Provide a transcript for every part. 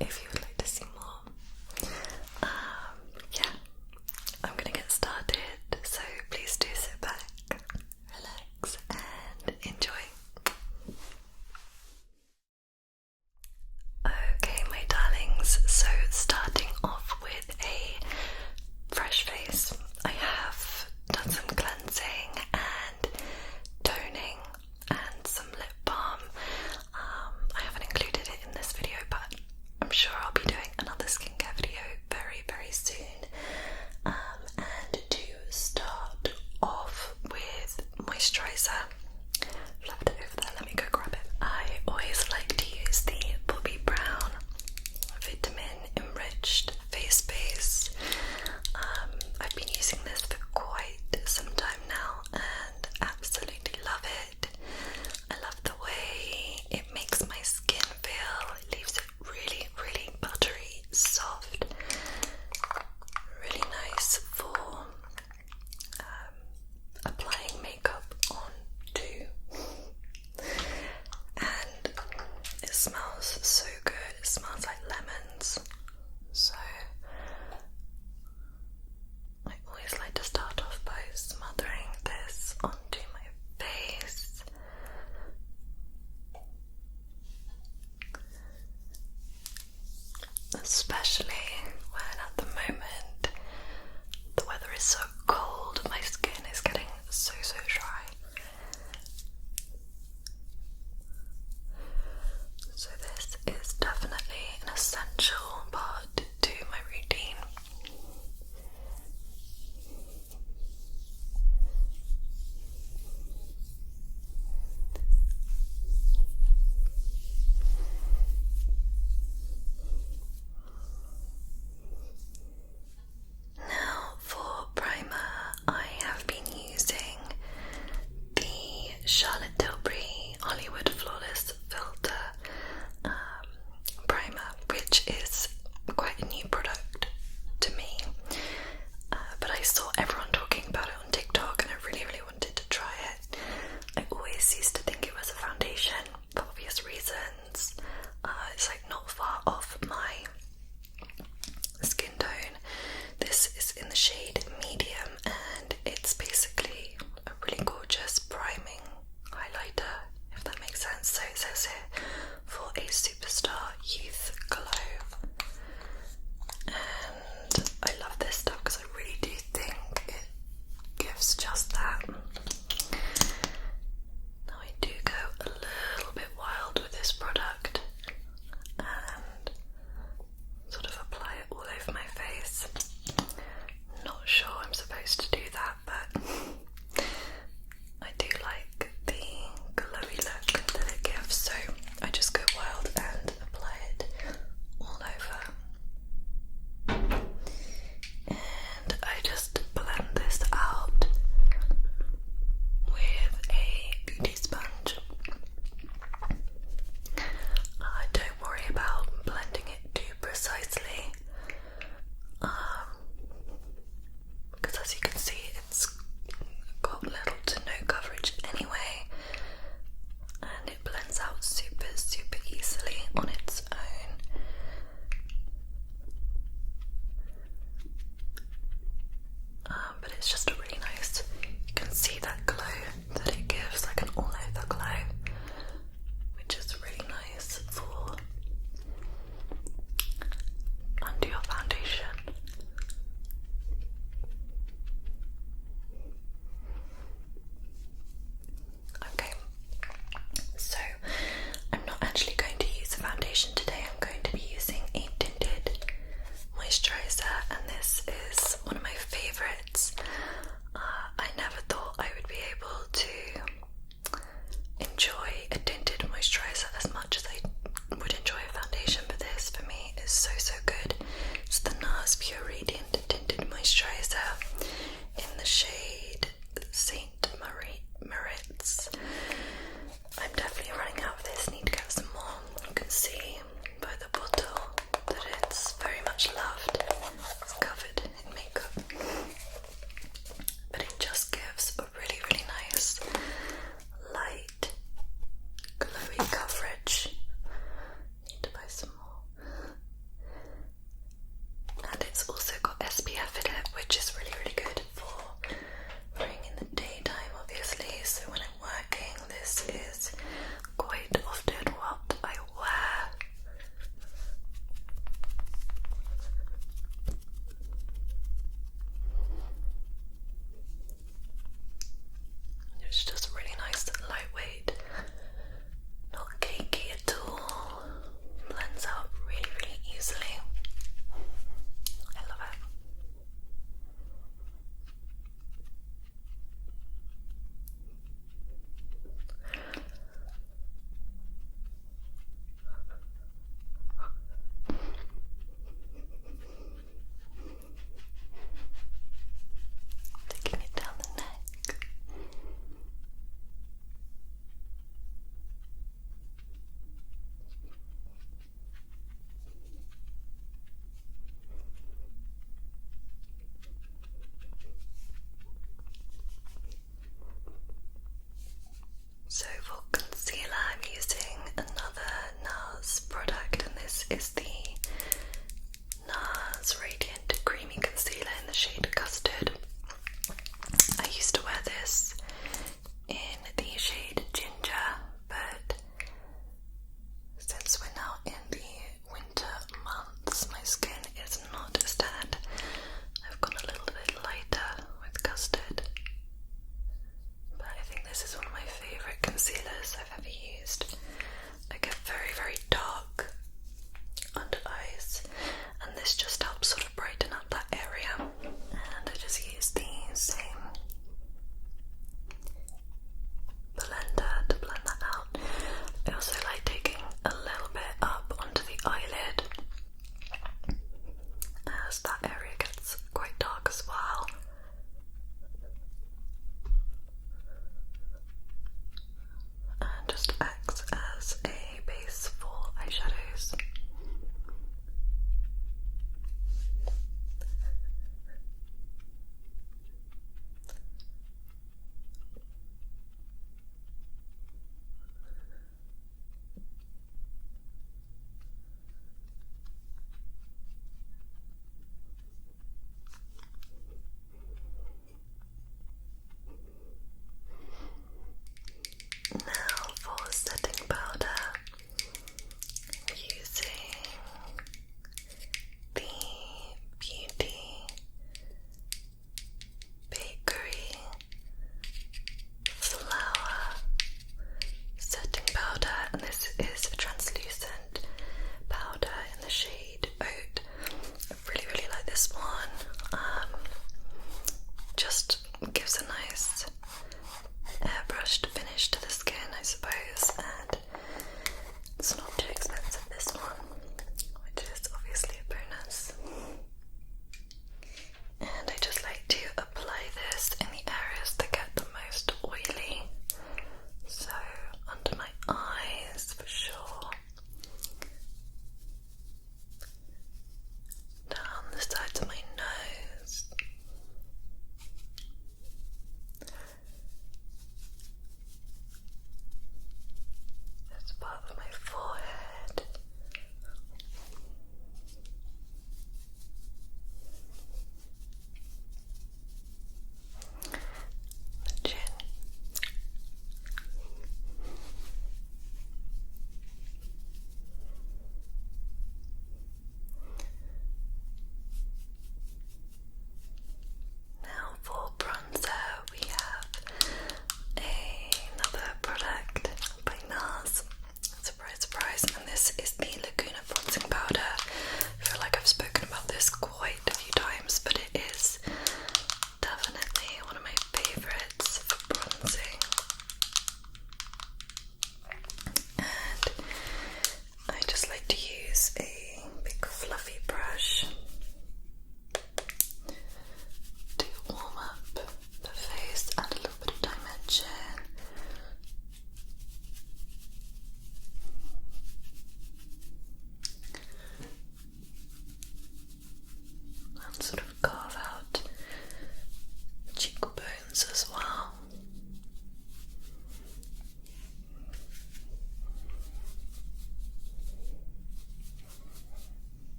if you would like to see more. Yeah, I'm gonna get started, so please do sit back, relax, and enjoy. Okay, my darlings, so starting off with a fresh face, I have done some cleansing and toning and some lip balm. I haven't included it in this video, but I'm sure I'll be doing another skincare video very, very soon. And to start off with moisturizer, left it over there, let me go grab it. I always like to use the Bobbi Brown Vitamin Enriched Face Base. I've been using this for quite some time now and absolutely love it. I love the way it makes my skin feel. It leaves it really, really buttery, soft, really nice for applying makeup on too. And it smells so good. It smells like lemons. So I always like to start off by smothering this onto my face. Especially when at the moment the weather is so cold, my skin is getting so dry. So this is definitely an essential part to my routine.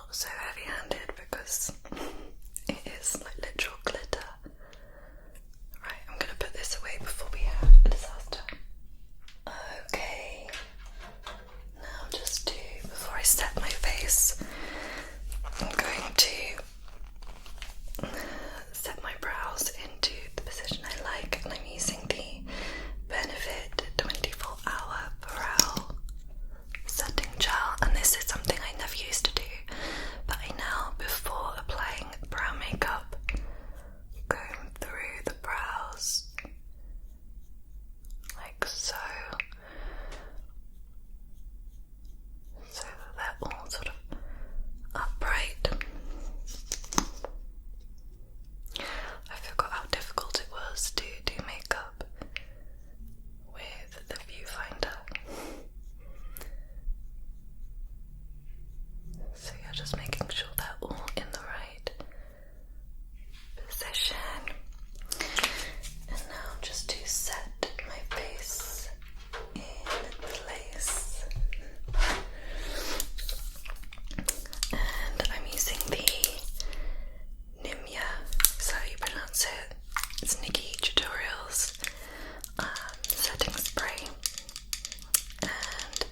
not so heavy-handed because it is like literal glitter. Right, I'm gonna put this away before we have a disaster. Okay, now before I set my face, I'm going to set my brows into the position I like, and I'm using the Benefit 24-hour brow setting gel, and this is something I never used to do, but I now, before applying brow makeup, comb through the brows like so, so that they're all sort of upright. I forgot how difficult it was to do makeup with the viewfinder. So you're just making sure they're all in the right position. And now just to set my face in place. And I'm using the Nimya, is that how you pronounce it? It's Nikki Tutorials setting spray. And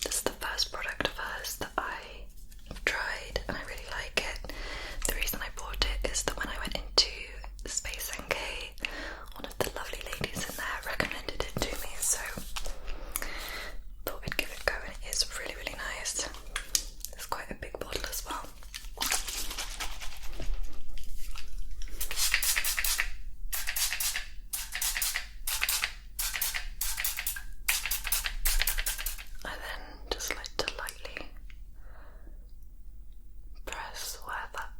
this is the first product of hers that I have tried, and I really like it. The reason I bought it is that when I went into Space NK, one of the lovely ladies in there recommended it to me, so thought I'd give it a go, and it is really, really nice. It's quite a big bottle as well. I then just like to lightly press where that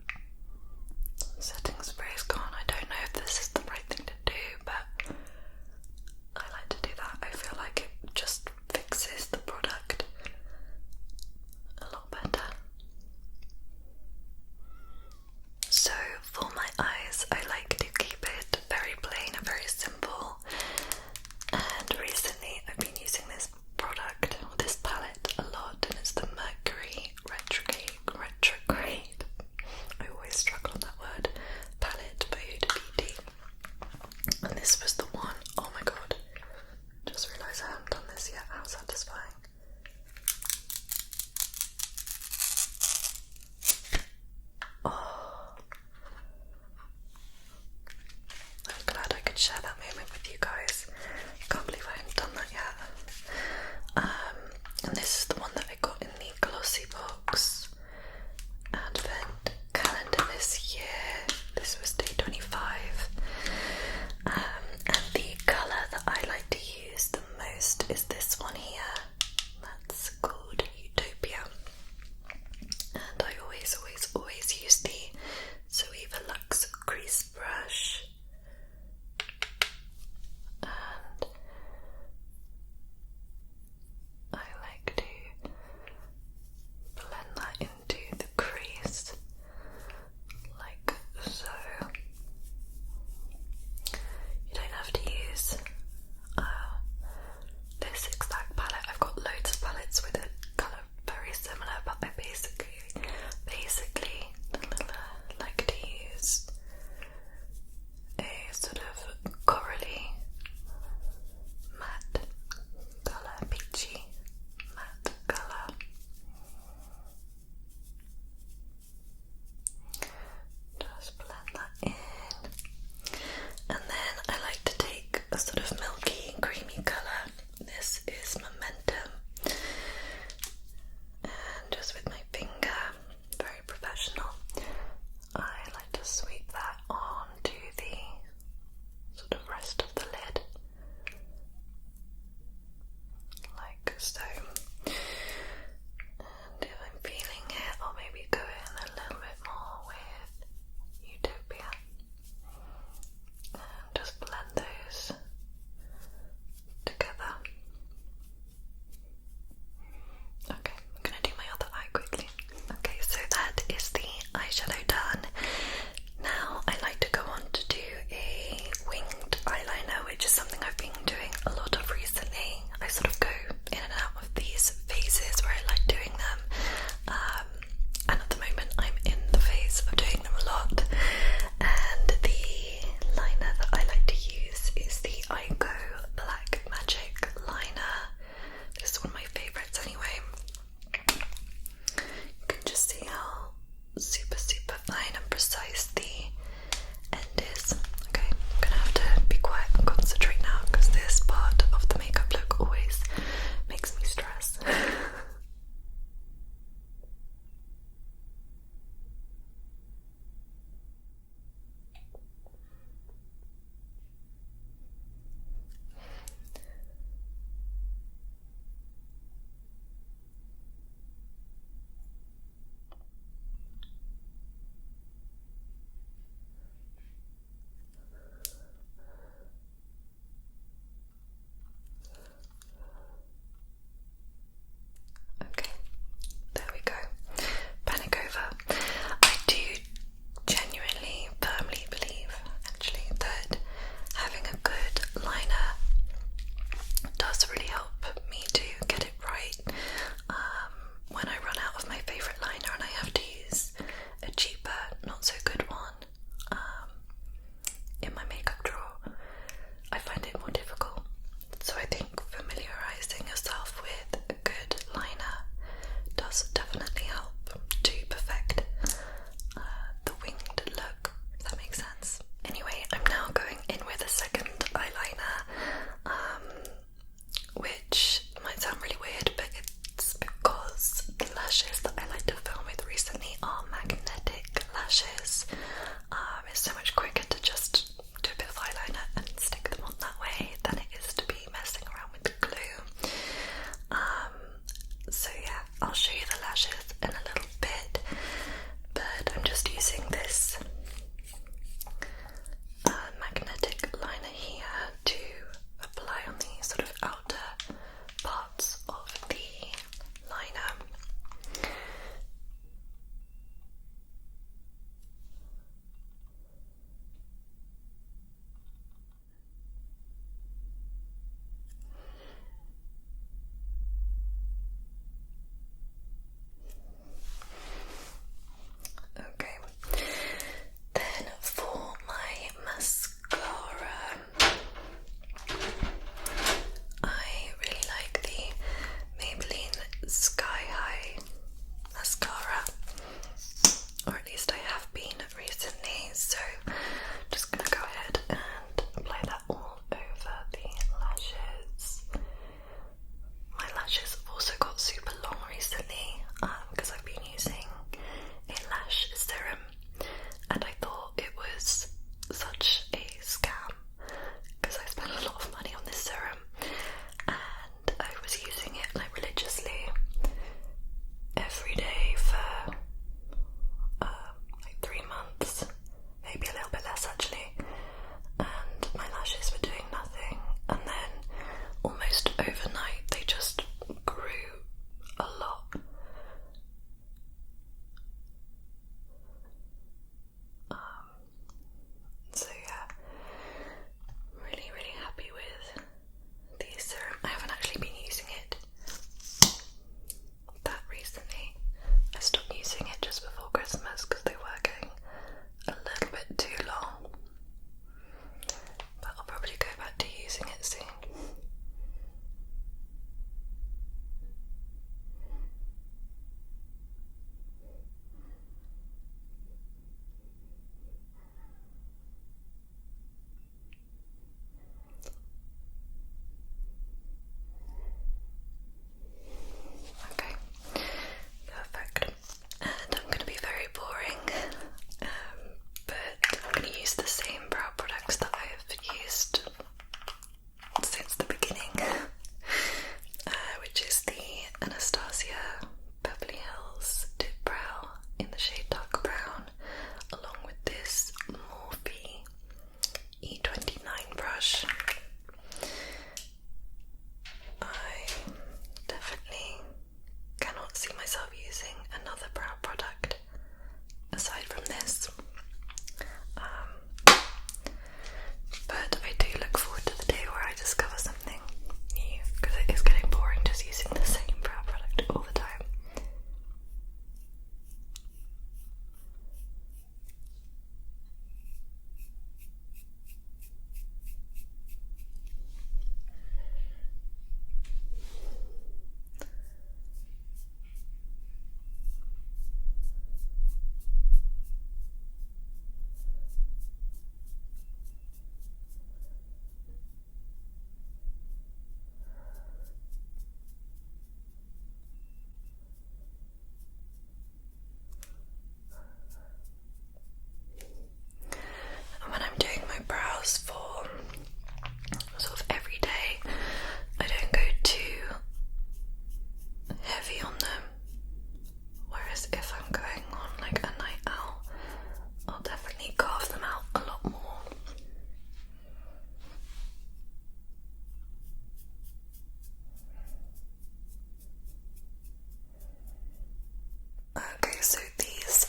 setting spray's gone. I don't know if this is the right thing to do, but I like to do that. I feel like it just fixes the product a lot better. So for my eyes, I like to keep it very plain and very simple. And recently I've been using this product, or this palette, a lot, and it's the Mercury Retrograde. I always struggle on that word. Palette by Huda Beauty. And this was the one, oh my god, just realised I haven't done this yet, how satisfying.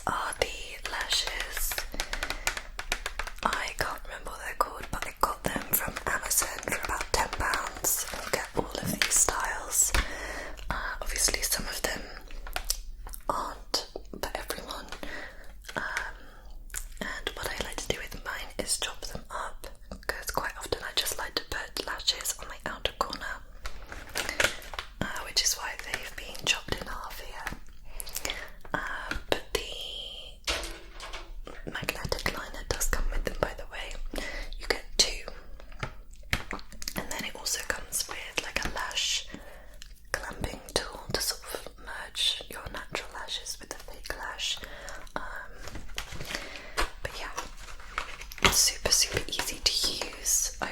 are the lashes. I can't remember what they're called, but I got them from Amazon for about £10 and you get all of these styles. Obviously some of them aren't for everyone, and what I like to do with mine is chop them up, because quite often I just like to put lashes on my outer corner, which is why they've been chopped in half here. But the magnetic liner does come with them, by the way. You get two, and then it also comes with like a lash clamping tool to sort of merge your natural lashes with the fake lash. But yeah, it's super easy to use. I